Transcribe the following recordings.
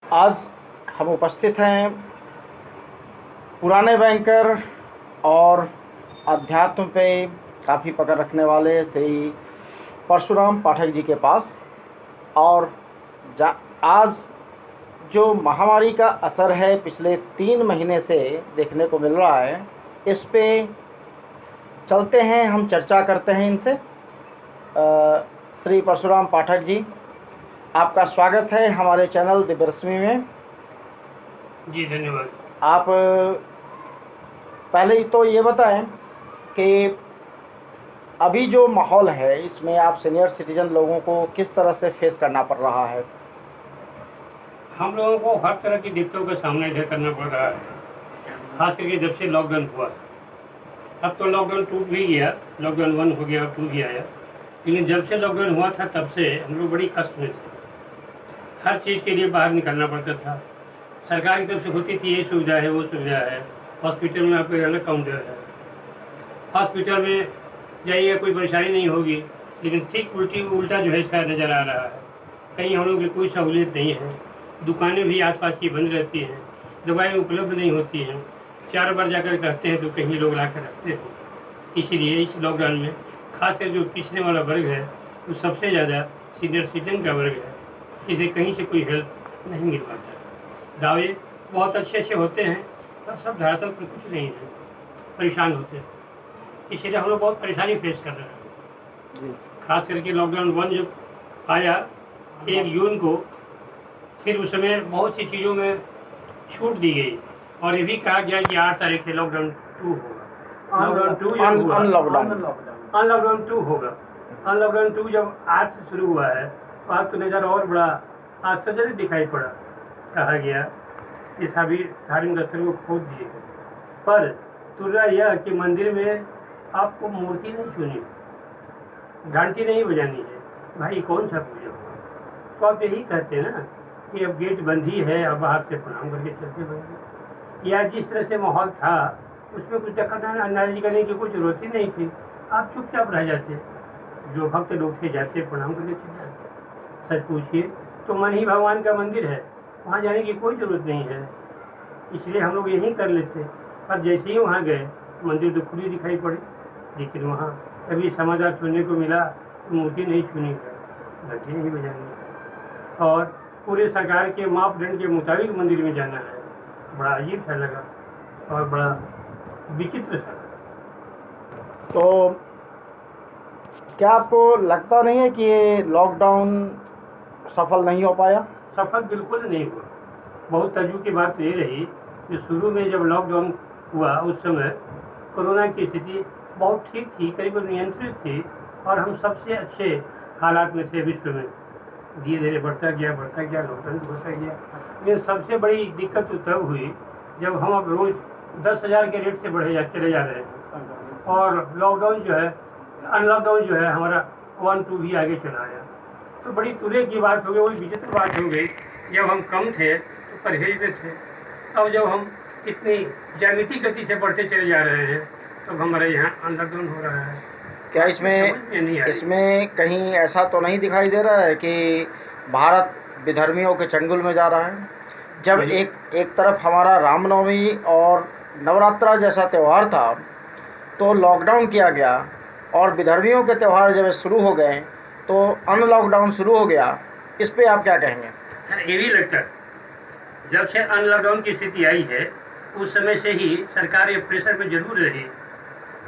आज हम उपस्थित हैं पुराने बैंकर और अध्यात्म पे काफ़ी पकड़ रखने वाले श्री परशुराम पाठक जी के पास। और आज जो महामारी का असर है पिछले 3 महीने से देखने को मिल रहा है, इस पे चलते हैं, हम चर्चा करते हैं इनसे। श्री परशुराम पाठक जी, आपका स्वागत है हमारे चैनल दिव्यरश्मि में। जी धन्यवाद। आप पहले ही तो ये बताएं कि अभी जो माहौल है इसमें आप सीनियर सिटीजन लोगों को किस तरह से फेस करना पड़ रहा है? हम लोगों को हर तरह की दिक्कतों का सामना इधर करना पड़ रहा है, खास करके जब से लॉकडाउन हुआ। अब तो लॉकडाउन टूट भी गया, लॉकडाउन 1 हो गया और 2 भी आया, लेकिन जब से लॉकडाउन हुआ था तब से हम लोग बड़ी कष्ट में थे। हर चीज़ के लिए बाहर निकलना पड़ता था। सरकार की तरफ से होती थी ये सुविधा है वो सुविधा है, हॉस्पिटल में आपका अलग काउंटर है, हॉस्पिटल में जाइए कोई परेशानी नहीं होगी, लेकिन ठीक उल्टा जो है इसका नज़र आ रहा है। कहीं हम लोग की कोई सहूलियत नहीं है, दुकानें भी आसपास की बंद रहती हैं, दवाएं उपलब्ध नहीं होती हैं, 4 बार जाकर कहते हैं तो कहीं लोग ला कर रखते हैं। इसीलिए इस लॉकडाउन में खासकर जो पिछड़े वाला वर्ग है वो सबसे ज़्यादा सीनियर सिटीजन का वर्ग है, इसे कहीं से कोई हेल्प नहीं मिल पाता। दावे बहुत अच्छे अच्छे होते हैं पर सब धरातल पर कुछ नहीं है, परेशान होते हैं। इसीलिए हम लोग बहुत परेशानी फेस कर रहे हैं। खास करके लॉकडाउन 1 जब आया 1 जून को, फिर उस समय बहुत सी चीज़ों में छूट दी गई और ये भी कहा गया कि 8 तारीख से लॉकडाउन 2 होगा। लॉकडाउन 2 जब हुआ, अनलॉकडाउन 2 होगा। अनलॉकडाउन 2 जब आज से शुरू हुआ है तो आज तो नज़र और बड़ा आश्चर्य दिखाई पड़ा। कहा गया कि सभी धार्मिक स्थल को खोल दिए गए, पर तुर्रा यह कि मंदिर में आपको मूर्ति नहीं छूनी, घंटी नहीं बजानी है। भाई कौन सा पूजा होगा? तो आप यही कहते हैं ना कि अब गेट बंद ही है, अब बाहर से प्रणाम करके चलते बंद। या जिस तरह से माहौल था उसमें कुछ दखलअंदाजी करने की कोई जरूरत ही नहीं थी, आप चुपचाप रह जाते। जो भक्त लोग थे जाते प्रणाम करके चले जाते। सच पूछिए तो मन ही भगवान का मंदिर है, वहाँ जाने की कोई जरूरत नहीं है। इसलिए हम लोग यही कर लेते। पर जैसे ही वहाँ गए मंदिर तो खुली दिखाई पड़ी, लेकिन वहाँ कभी समाचार सुनने को मिला तो मूर्ति नहीं छूनी, घंटी नहीं बजानी और पूरे सरकार के मापदंड के मुताबिक मंदिर में जाना है। बड़ा अजीब सा लगा और बड़ा विचित्र सा लगा। तो क्या आपको लगता नहीं है कि ये लॉकडाउन सफल नहीं हो पाया? सफल बिल्कुल नहीं हुआ। बहुत तजुब की बात ये रही कि शुरू में जब लॉकडाउन हुआ उस समय कोरोना की स्थिति बहुत ठीक थी, करीब नियंत्रित थी और हम सबसे अच्छे हालात में थे विश्व में। धीरे धीरे बढ़ता गया लॉकडाउन बढ़ता गया। लेकिन सबसे बड़ी दिक्कत तो तब हुई जब हम अब रोज़ 10,000 के रेट से चले जा रहे हैं और लॉकडाउन जो है, अनलॉकडाउन जो है हमारा 1 2 भी आगे चला आया। तो बड़ी तुरे की बात हो गई, वही विचित्र बात हो गई। जब हम कम थे तो परहेज में थे, अब जब हम इतनी ज्यामिति गति से बढ़ते चले जा रहे हैं तो हमारे यहाँ अनलॉकडाउन हो रहा है। क्या इसमें कहीं ऐसा तो नहीं दिखाई दे रहा है कि भारत विधर्मियों के चंगुल में जा रहा है? जब एक तरफ हमारा रामनवमी और नवरात्रा जैसा त्यौहार था तो लॉकडाउन किया गया और विधर्मियों के त्यौहार जब शुरू हो गए तो अनलॉकडाउन शुरू हो गया। इस पे आप क्या कहेंगे? ये भी लगता है जब से अनलॉकडाउन की स्थिति आई है उस समय से ही सरकार ये प्रेशर में जरूर रही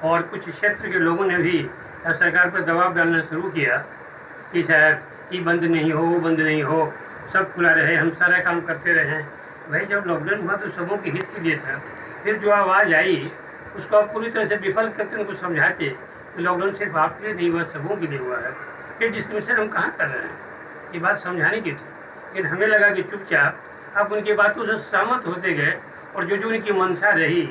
और कुछ क्षेत्र के लोगों ने भी सरकार पर दबाव डालना शुरू किया कि शायद ये बंद नहीं हो, वो बंद नहीं हो, सब खुला रहे, हम सारा काम करते रहें। भाई जब लॉकडाउन हुआ तो सबों के हित के लिए था। फिर जो आवाज़ आई उसको आप पूरी तरह से विफल करते उनको समझाते कि लॉकडाउन सिर्फ आपके लिए नहीं हुआ, सबों के लिए हुआ है। फिर डिस्कशन हम कहाँ कर रहे हैं, ये बात समझाने की थी। लेकिन हमें लगा कि चुपचाप आप उनकी बातों से सहमत होते गए और जो जो उनकी मंशा रही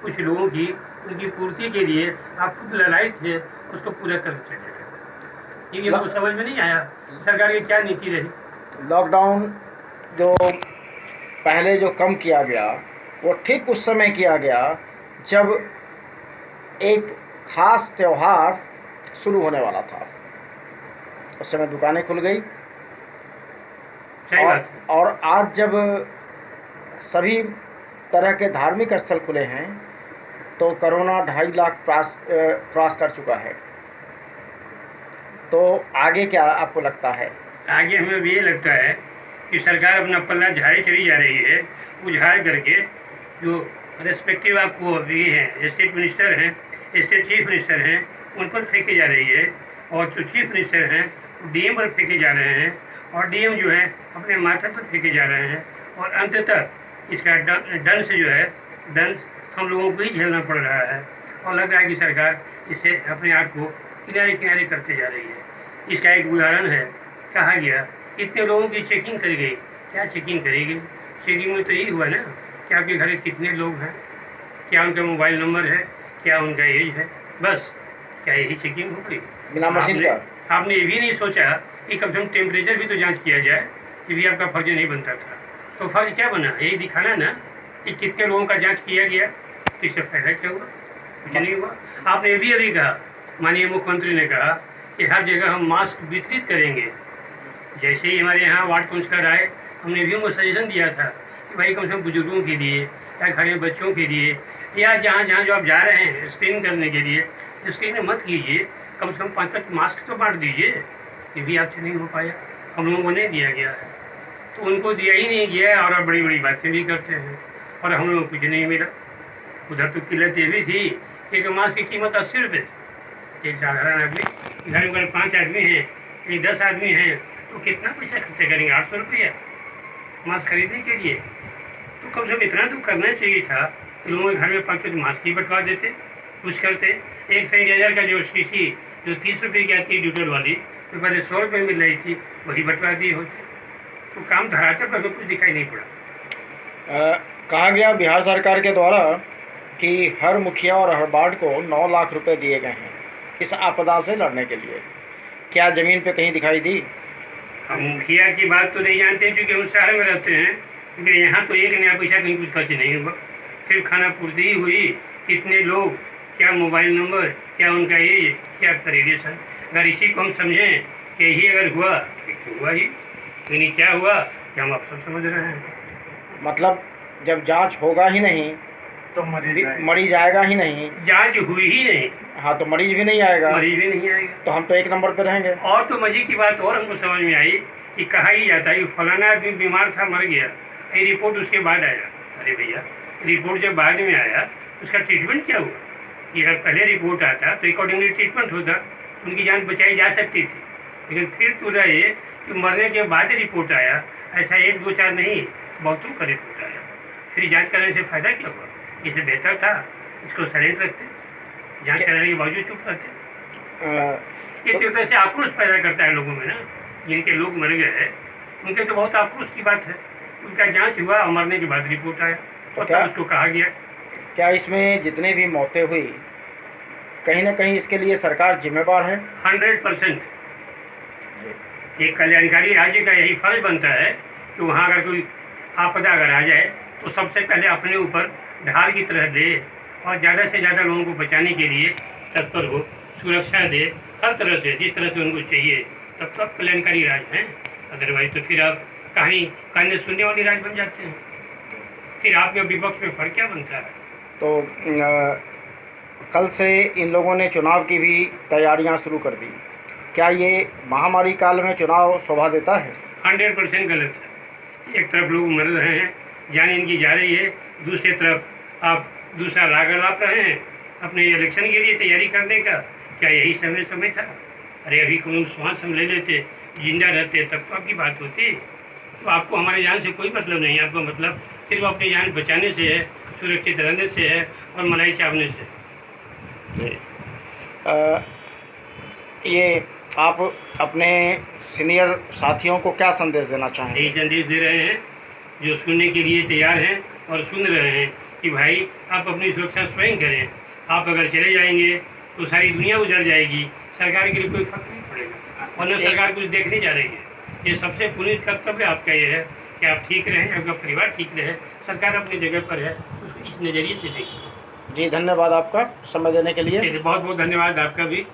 कुछ लोगों की, उनकी पूर्ति के लिए आप खुद लड़ाई थे उसको पूरा कर चले गए। ये हमको समझ में नहीं आया सरकार की क्या नीति रही। लॉकडाउन जो पहले जो कम किया गया वो ठीक उस समय किया गया जब एक खास त्यौहार शुरू होने वाला था। उस समय दुकानें खुल गई, सही बात है। और आज जब सभी तरह के धार्मिक स्थल खुले हैं तो कोरोना 2.5 लाख क्रॉस कर चुका है, तो आगे क्या आपको लगता है? आगे हमें भी ये लगता है कि सरकार अपना पल्ला झाड़ी चली जा रही है, उझाड़ करके जो रेस्पेक्टिव आपको ये हैं स्टेट मिनिस्टर हैं, स्टेट चीफ मिनिस्टर हैं, उन पर फेंके जा रही है, और जो चीफ मिनिस्टर हैं डीएम पर फेंके जा रहे हैं, और डीएम जो है अपने माथा पर फेंके जा रहे हैं, और अंततः इसका दंश जो है दंश हम लोगों को ही झेलना पड़ रहा है, और लग रहा है कि सरकार इसे अपने आप को किनारे किनारे करते जा रही है। इसका एक उदाहरण है, कहा गया इतने लोगों की चेकिंग करी गई, क्या चेकिंग करेगी? चेकिंग में तो यही हुआ ना कि आपके घर में कितने लोग हैं, क्या उनका मोबाइल नंबर है, क्या उनका एज है, बस क्या यही चेकिंग हो गई? बिना मशीन का? आपने ये भी नहीं सोचा कि कम से कम टेम्परेचर भी तो जांच किया जाए, ये भी आपका फर्ज नहीं बनता था। तो फर्ज क्या बना? यही दिखाना ना कि कितने लोगों का जांच किया गया, तो इससे फायदा क्या हुआ? कुछ नहीं हुआ। आपने ये भी अभी कहा, माननीय मुख्यमंत्री ने कहा कि हर जगह हम मास्क वितरित करेंगे। जैसे ही हमारे यहाँ वार्ड काउंसलर आए, हमने भी उनको सजेशन दिया था कि भाई कम से कम बुजुर्गों के लिए या घर में बच्चों के लिए या जहाँ जहाँ जो आप जा रहे हैं स्क्रीनिंग करने के लिए, स्क्रीनिंग मत कीजिए, कम से कम 5-5 मास्क तो बांट दीजिए। ये भी आपसे नहीं हो पाया, हम लोगों को नहीं दिया गया है, तो उनको दिया ही नहीं गया, और अब बड़ी बड़ी बातें भी करते हैं, और हम लोगों को कुछ नहीं मिला। उधर तो किल्लत ये भी थी कि एक मास्क की कीमत 80 रुपये थी। एक साधारण आदमी घर में अगर 5 आदमी हैं या 10 आदमी हैं तो कितना पैसा खर्चा करेंगे? 800 रुपया मास्क खरीदने के लिए। तो कम से कम इतना तो करना चाहिए था, लोगों के घर में 5-5 मास्क ही बंटवा देते, कुछ करते। एक सैनिटाइजर का जो शीशी जो 30 रुपये की आती है ड्यूटल वाली, तो पहले 100 रुपये मिल रही थी, वही बंटवा दिए होते, तो काम धरातल पर कुछ दिखाई नहीं पड़ा। कहा गया बिहार सरकार के द्वारा कि हर मुखिया और हर वार्ड को 9 लाख रुपए दिए गए हैं इस आपदा से लड़ने के लिए, क्या ज़मीन पे कहीं दिखाई दी? हम मुखिया की बात तो नहीं जानते क्योंकि हम शहर में रहते हैं, लेकिन यहाँ तो एक नया पैसा कहीं कुछ खर्च नहीं हुआ, सिर्फ खाना पूर्ति ही हुई। कितने लोग, क्या मोबाइल नंबर, क्या उनका एज, क्या रिलेशन, अगर इसी को हम समझें कि यही अगर हुआ तो हुआ ही, लेकिन क्या हुआ कि हम आप सब समझ रहे हैं। मतलब जब जांच होगा ही नहीं तो मरीज आएगा ही नहीं। जांच हुई ही नहीं, हाँ, तो मरीज भी नहीं आएगा, मरीज भी नहीं आएगा, तो हम तो एक नंबर पे रहेंगे। और तो मजे की बात और हमको समझ में आई कि कहा ही जाता है कि फलाना आदमी बीमार था, मर गया, ये रिपोर्ट उसके बाद आया। अरे भैया, रिपोर्ट जब बाद में आया उसका ट्रीटमेंट क्या हुआ? कि अगर पहले रिपोर्ट आता तो अकॉर्डिंगली ट्रीटमेंट होता, उनकी जान बचाई जा सकती थी। लेकिन फिर पूरा ये कि मरने के बाद रिपोर्ट आया, ऐसा 1-2-4 नहीं, बहुतों का रिपोर्ट आया। फिर जांच कराने से फ़ायदा क्या हुआ? इससे बेहतर था इसको साइलेंट रखते, जांच कराने के बावजूद चुप रहते। ये तो तरह से आक्रोश पैदा करता है लोगों में ना, जिनके लोग मर गए हैं उनके तो बहुत आक्रोश की बात है। उनका जांच हुआ और मरने के बाद रिपोर्ट आया, तो तब उसको कहा गया। क्या इसमें जितने भी मौतें हुई कहीं ना कहीं इसके लिए सरकार जिम्मेवार है? 100%। एक कल्याणकारी राज्य का यही फर्ज बनता है कि वहाँ अगर कोई आपदा अगर आ जाए तो सबसे पहले अपने ऊपर ढाल की तरह दे और ज़्यादा से ज़्यादा लोगों को बचाने के लिए तत्पर हो, सुरक्षा दे हर तरह से, जिस तरह से उनको चाहिए, तब तो आप कल्याणकारी राज्य हैं। अदरवाइज तो फिर आप कहानी कहने सुनने वाली राज्य बन जाते हैं। फिर आप में विपक्ष में फर्क क्या बनता है? तो कल से इन लोगों ने चुनाव की भी तैयारियां शुरू कर दी, क्या ये महामारी काल में चुनाव शोभा देता है? 100% गलत है। एक तरफ लोग मर रहे हैं, जान इनकी जा रही है, दूसरी तरफ आप दूसरा राग लाप रहे हैं अपने इलेक्शन के लिए तैयारी करने का। क्या यही समय था? अरे अभी कौन श्वास हम ले लेते, जिंदा रहते, तब तो आपकी बात होती। तो आपको हमारे जान से कोई मतलब नहीं है, आपको मतलब सिर्फ अपनी जान बचाने से है, सुरक्षित रहने से है और मलाई चावने से। ये आप अपने सीनियर साथियों को क्या संदेश देना चाहेंगे? यही संदेश दे रहे हैं जो सुनने के लिए तैयार हैं और सुन रहे हैं कि भाई आप अपनी सुरक्षा स्वयं करें। आप अगर चले जाएंगे तो सारी दुनिया उजड़ जाएगी, सरकार के लिए कोई फर्क नहीं पड़ेगा और न सरकार कुछ देखने जा रही है। ये सबसे पुनीत कर्तव्य आपका ये है कि आप ठीक रहें, आपका परिवार ठीक रहे, सरकार अपनी जगह पर है, उसको इस नज़रिए से देखिए। जी, धन्यवाद आपका समय देने के लिए। बहुत बहुत धन्यवाद आपका भी।